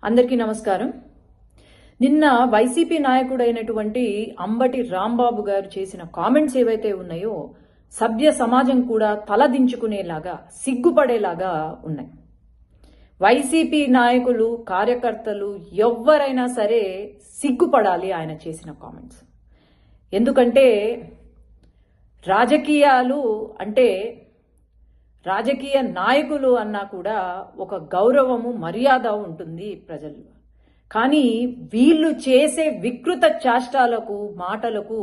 అందరికీ నమస్కారం. నిన్న వైసీపీ నాయకుడైనటువంటి అంబటి రాంబాబు గారు చేసిన కామెంట్స్ ఏవైతే ఉన్నాయో సభ్య సమాజం కూడా తలదించుకునేలాగా సిగ్గుపడేలాగా ఉన్నాయి. వైసీపీ నాయకులు కార్యకర్తలు ఎవ్వరైనా సరే సిగ్గుపడాలి ఆయన చేసిన కామెంట్స్. ఎందుకంటే రాజకీయాలు అంటే రాజకీయ నాయకులు అన్నా కూడా ఒక గౌరవము మర్యాద ఉంటుంది ప్రజలు. కానీ వీళ్ళు చేసే వికృత చేష్టాలకు మాటలకు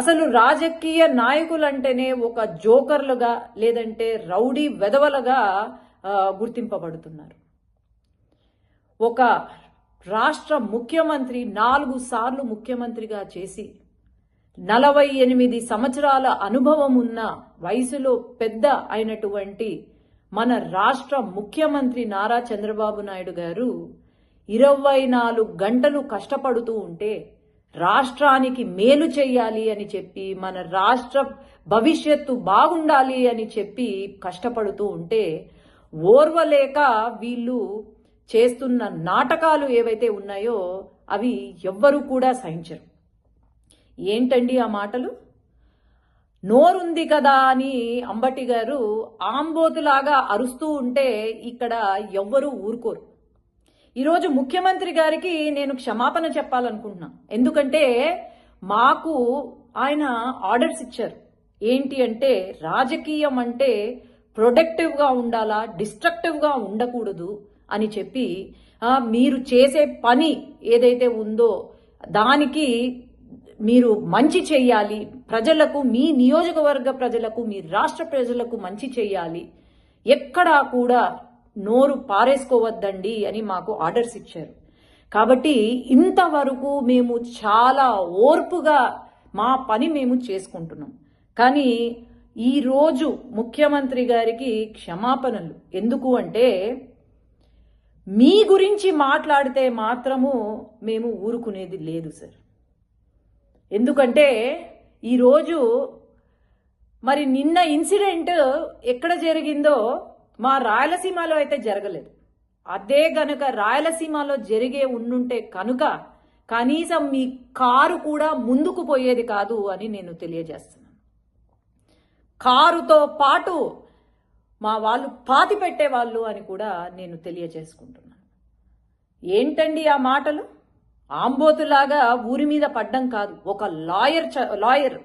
అసలు రాజకీయ నాయకులంటేనే ఒక జోకర్లుగా లేదంటే రౌడీ వెధవలుగా గుర్తింపబడుతున్నారు. ఒక రాష్ట్ర ముఖ్యమంత్రి 4 సార్లు ముఖ్యమంత్రిగా చేసి 48 సంవత్సరాల అనుభవం ఉన్న వయసులో పెద్ద అయినటువంటి మన రాష్ట్ర ముఖ్యమంత్రి నారా చంద్రబాబు నాయుడు గారు 24 గంటలు కష్టపడుతూ ఉంటే రాష్ట్రానికి మేలు చేయాలి అని చెప్పి మన రాష్ట్ర భవిష్యత్తు బాగుండాలి అని చెప్పి కష్టపడుతూ ఉంటే ఓర్వలేక వీళ్ళు చేస్తున్న నాటకాలు ఏవైతే ఉన్నాయో అవి ఎవ్వరూ కూడా సహించరు. ఏంటండి ఆ మాటలు? నోరుంది కదా అని అంబటి గారు ఆంబోతులాగా అరుస్తూ ఉంటే ఇక్కడ ఎవ్వరూ ఊరుకోరు. ఈరోజు ముఖ్యమంత్రి గారికి నేను క్షమాపణ చెప్పాలనుకుంటున్నా. ఎందుకంటే మాకు ఆయన ఆర్డర్స్ ఇచ్చారు. ఏంటి అంటే రాజకీయం అంటే ప్రొడక్టివ్గా ఉండాలా, డిస్ట్రక్టివ్గా ఉండకూడదు అని చెప్పి మీరు చేసే పని ఏదైతే ఉందో దానికి మీరు మంచి చెయ్యాలి, ప్రజలకు మీ నియోజకవర్గ ప్రజలకు మీ రాష్ట్ర ప్రజలకు మంచి చెయ్యాలి, ఎక్కడా కూడా నోరు పారేసుకోవద్దండి అని మాకు ఆర్డర్స్ ఇచ్చారు. కాబట్టి ఇంతవరకు మేము చాలా ఓర్పుగా మా పని మేము చేసుకుంటున్నాం. కానీ ఈరోజు ముఖ్యమంత్రి గారికి క్షమాపణలు ఎందుకు అంటే మీ గురించి మాట్లాడితే మాత్రము మేము ఊరుకునేది లేదు సార్. ఎందుకంటే ఈరోజు మరి నిన్న ఇన్సిడెంట్ ఎక్కడ జరిగిందో మా రాయలసీమలో అయితే జరగలేదు. అదే గనుక రాయలసీమలో జరిగే ఉండుంటే కనుక కనీసం మీ కారు కూడా ముందుకు పోయేది కాదు అని నేను తెలియజేస్తున్నాను. కారుతో పాటు మా వాళ్ళు పాతి పెట్టేవాళ్ళు అని కూడా నేను తెలియజేసుకుంటున్నాను. ఏంటండి ఆ మాటలు? ఆంబోతులాగా ఊరి మీద పడ్డం కాదు. ఒక లాయర్